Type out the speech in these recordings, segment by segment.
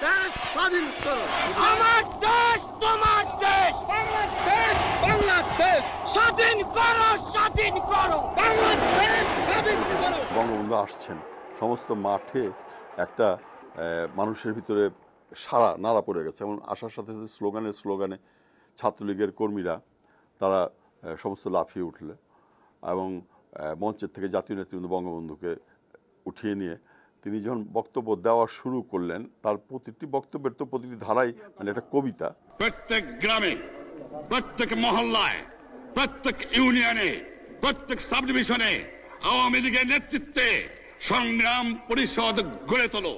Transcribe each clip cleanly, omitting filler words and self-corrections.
দেশ স্বাধীন করো। আমার দেশ তোমার দেশ, বাংলাদেশ বাংলাদেশ স্বাধীন করো, স্বাধীন করো, বাংলাদেশ স্বাধীন করো। বঙ্গবন্ধু আসছেন, সমস্ত মাঠে একটা মানুষের ভিতরে সাড়া নাড়া পড়ে গেছে। এবং আসার সাথে সাথে স্লোগানে ছাত্রলীগের কর্মীরা তারা সমস্ত লাফিয়ে উঠলে এবং মঞ্চের থেকে জাতীয় নেতৃবৃন্দ বঙ্গবন্ধুকে উঠিয়ে নিয়ে তিনি যখন বক্তব্য দেওয়া শুরু করলেন, তার প্রতিটি বক্তব্যের তো প্রতিটি ধারাই মানে একটা কবিতা। প্রত্যেক গ্রামে, প্রত্যেক মহল্লায়, প্রত্যেক ইউনিয়নে, প্রত্যেক সাব ডিভিশনে আওয়ামী লীগের নেতৃত্বে সংগ্রাম পরিষদ গড়ে তোলো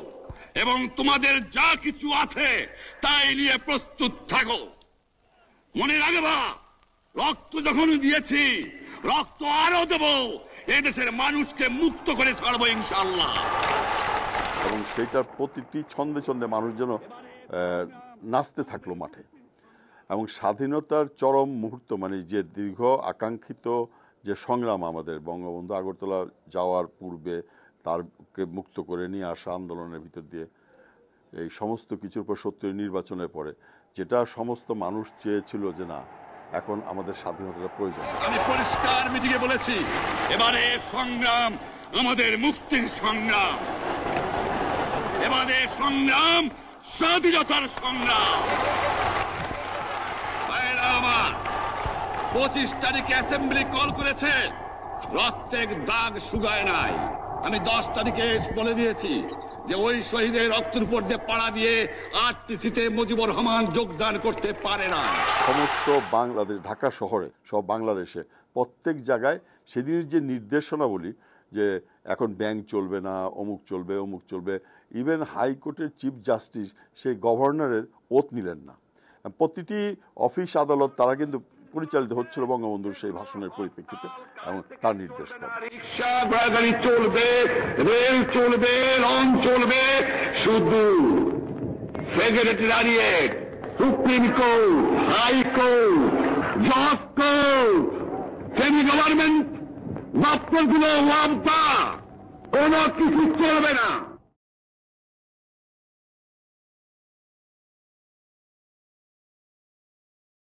এবং তোমাদের যা কিছু আছে তাই নিয়ে প্রস্তুত থাকো। মনে রাখবা, রক্ত যখন দিয়েছি, রক্ত আরো দেব, এদেশের মানুষকে মুক্ত করে ছাড়বো ইনশাআল্লাহ। এবং সেইটার প্রতিটি ছন্দে ছন্দে মানুষ যেন নাচতে থাকলো মাঠে। এবং স্বাধীনতার চরম মুহূর্ত, মানে যে দীর্ঘ আকাঙ্ক্ষিত যে সংগ্রাম আমাদের, বঙ্গবন্ধু আগরতলা যাওয়ার পূর্বে তারকে মুক্ত করে নিয়ে আসা আন্দোলনের ভিতর দিয়ে এই সমস্ত কিছুর পর ৭০ নির্বাচনের পরে যেটা সমস্ত মানুষ চেয়েছিল যে না, এখন আমাদের স্বাধীনতার প্রয়োজন। আমি পরিষ্কার মিটিংয়ে বলেছি, এবারে সংগ্রাম আমাদের মুক্তির সংগ্রাম, এবারে সংগ্রাম স্বাধীনতার সংগ্রাম। আমার 25 তারিখে অ্যাসেম্বলি কল করেছে, রক্তের দাগ শুকায় নাই। আমি 10 তারিখে বলে দিয়েছি যে ওই শহীদের রক্তের উপর দিয়ে পাড়া দিয়ে আরটিসিতে মুজিবুর রহমান যোগদান করতে পারে না। সমস্ত বাংলাদেশ, ঢাকা শহরে, সব বাংলাদেশে প্রত্যেক জায়গায় সেদিনের যে নির্দেশনাবলী যে এখন ব্যাংক চলবে না, অমুক চলবে, অমুক চলবে, ইভেন হাইকোর্টের চিফ জাস্টিস সেই গভর্নরের ওথ নিলেন না। প্রতিটি অফিস আদালত তারা কিন্তু পরিচালিত হচ্ছিল বঙ্গবন্ধুর সেই ভাষণের পরিপ্রেক্ষিতে এবং তার নির্দেশ রিক্সা গাড়ি চলবে, রেল চলবে, লঞ্চ চলবে, শুধু সেক্রেটারিয়েট, সুপ্রিম কোর্ট, হাইকোর্ট, জজ কোর্ট, সেমি গভর্নমেন্ট দপ্তরগুলো ওয়ামটা, কোনো কিছু চলবে না।